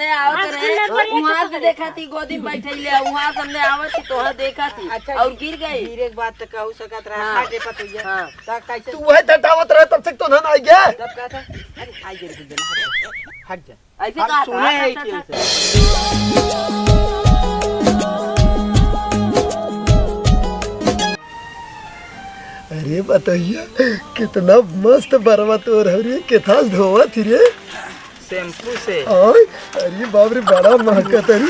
हमने आवत रहे वहाँ से देखा थी गोदी में बैठैले वहाँ से हमने आवत थी तोहर देखा थी और गिर गई। गिरे के बाद तक कहू सकत रहा हाटे पतैया। हां तब कैसे तू वही टटावत रहे तब तक तो ना आई गया। तब कहता अरे आई गिर के हट जा ऐसे कहा सुने है इतने से। अरे बताइए कितना मस्त बरबत हो रहा है कितना धोवा थी रे शैम्पू से। आय अरे बाप रे बड़ा महकत अरे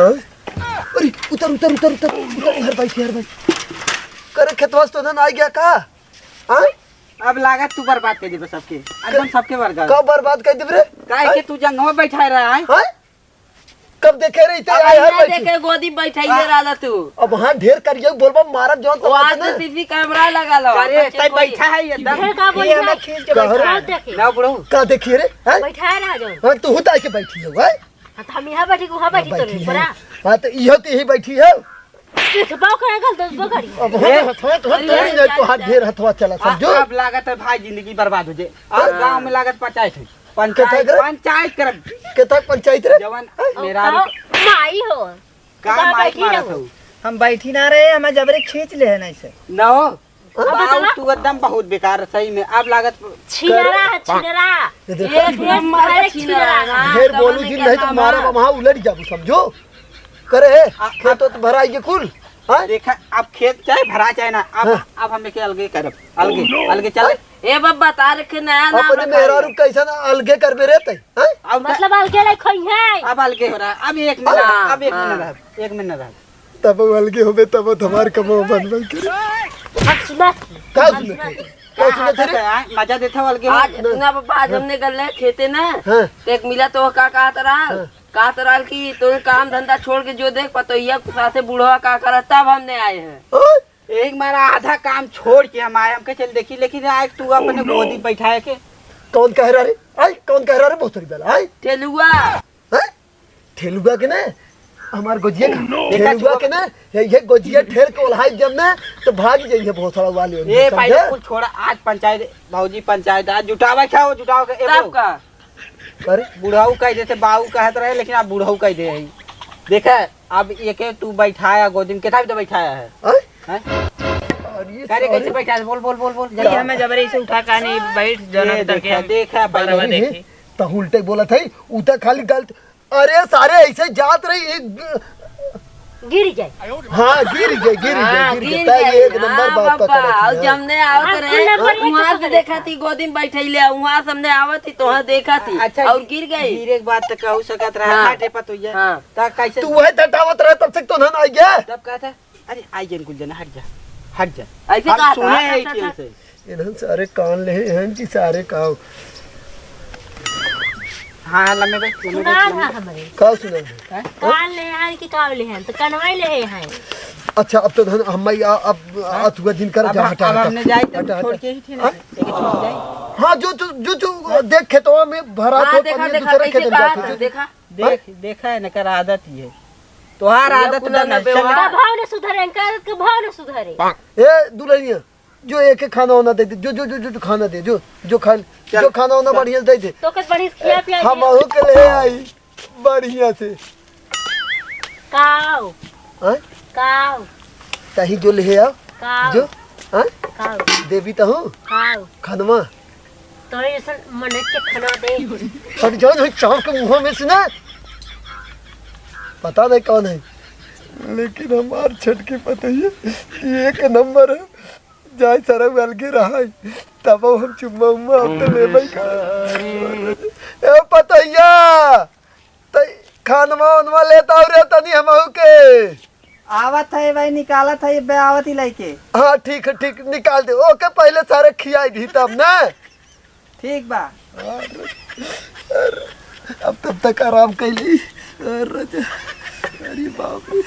अरे उतर उतर उतर उतर उतर हर भाई करे खेतवास तो ना आ गया का। आय अब लागत तू बर्बाद कर दे सबके एकदम सबके बर्बाद। कब बर्बाद कर दे रे काहे के तू जंगवा बैठा रहा है। हां कब देखे रे इते आय हर बैठी देखे गोदी में बैठैले रहला तू। अब वहां ढेर करियो बोलबा मारब जोन तो वहां से सीसी कैमरा लगा लो। अरे तै बैठा है एकदम ये हमें खींच के बैठा देखे ना बुढ़ऊ का देखिए रे हैं बैठा रहा जो। हां तू हुता के बैठी है भाई। हम यहाँ बैठी वहाँ बैठी तो नहीं पड़ा। हां तो इहो ते ही बैठी है बाव करे गल दस बकरी। अब हथवा तो नहीं तो हाथ ढेर हथवा चला समझो। अब लागत है भाई जिंदगी बर्बाद हो जाए। अब गांव में लागत पंचायत है पंचायत करब के तक पंचायत रे जवान मेरा माई हो का माइक मारत हो। हम बैठी ना रहे हमें जबरे खींच ले है नहीं से नो अब तू एकदम बहुत बेकार सही में। अब लागत छिनरा है छिनरा एक नंबर छिनरा ढेर बोलू जी नहीं तो मारा वहां उलट जाबू समझो करे खेत तो भराई के कुल। हां देखा अब खेत चाहे भरा चाहे ना अब हमें के अलगे करब अलगे अलगे चल ए बब्बा तार के नया नाम अपने मेहरारू कैसा ना अलगे करबे रहते हैं। अब मतलब अलगे ले खोई है। अब अलगे हो रहा है। अब एक मिनट अब एक मिनट रह एक मिनट रह तब अलगे होबे तब हमार कमो बनबे के अब सुना का सुने थे मजा देता हो अलगे आज सुना बब्बा आज हमने गल्ले खेते ना हां तो एक मिला तो का कहा तराल की तो काम धंधा छोड़ के जो देख पतोहिया साथे बूढ़वा का करा तब हमने आए हैं। एक मारा आधा काम छोड़ के हम आए हमके चल देखी लेकिन आज तू अपने गोदी बैठाए के कौन कह रहा रे आई कौन कह रहा रे बहुत सारी बेला आई ठेलुआ हैं ठेलुआ के ना हमार गोजिया ठेलुआ के ना ये गोजिया ठेल के ओल्हाई जब ना तो भाग जाइए बहुत सारा वाले। ए पहले कुछ छोड़ा आज पंचायत भौजी पंचायत आज जुटावा क्या हो जुटाओ के तब का अरे बुढ़ाऊ कह देते बाऊ कहत रहे लेकिन आप बुढ़ाऊ कह दे रही देखा अब ये के तू बैठाया गोदी में कितना भी तो बैठाया है हैं अरे कैसे बैठा बोल बोल बोल बोल जल्दी हमें जबरी से उठा का नहीं बैठ जन्म तक देखा देखा बराबर देखी तो उल्टे बोला था उता खाली गलत। अरे सारे ऐसे जात रही एक गिर जाए। हाँ गिर गए एक नंबर बात पकड़ा और हमने आवत रहे वहाँ से देखा थी गोदी में बैठैले वहाँ से हमने आवत थी तोहर देखा थी और गिर गई। गिरे के बाद तक कहू सकत रहा हाटे पतोइया। हां तब कैसे तू वही टटावत रहे तब तक तो ना आ गया। तब कहता अरे आई जन कुल जन हट जा ऐसे कहा सुने है इतने से इन्हन सारे कान ले हैं कि सारे का हां लम्बे भाई सुना था हमारे का सुना कान ले हैं कि काव ले हैं तो कनवाई ले हैं। अच्छा अब तो हम अब अथुआ दिन कर जा हटा हमने जाए तो छोड़ के ही थे ना लेके छोड़ जाए। हां जो देख खेतवा में भरा तो देखा दूसरा खेत में जाते देखा देखा है ना कर आदत ही है तोहार आदत ना भाव ने सुधरे कर के भाव ने सुधरे। ए दुल्हनिया जो एक खाना होना दे दे जो खाना दे जो खाना होना बढ़िया दे दे तो कस बड़ी खिया पिया हम आहू के ले आई बढ़िया से काव हां काव तही जो ले आ काव जो हां काव देवी तो हूं काव खनवा तो ऐसा मने के खाना दे और जो है चाव के मुंह में से ना पता नहीं कौन है लेकिन हमार छटके पता है एक नंबर है जाए सारा अलगे रहा तब हम चुम्मा उम्मा अब तो ले भाई ए पतैया त खानवा उनवा लेता और तनी हमहू के आवत है भाई निकालत है बे आवत ही लेके। हां ठीक निकाल दे ओके पहले सारे खियाई दी तब ना ठीक बा अब तब तक आराम कैली अरे बाप रे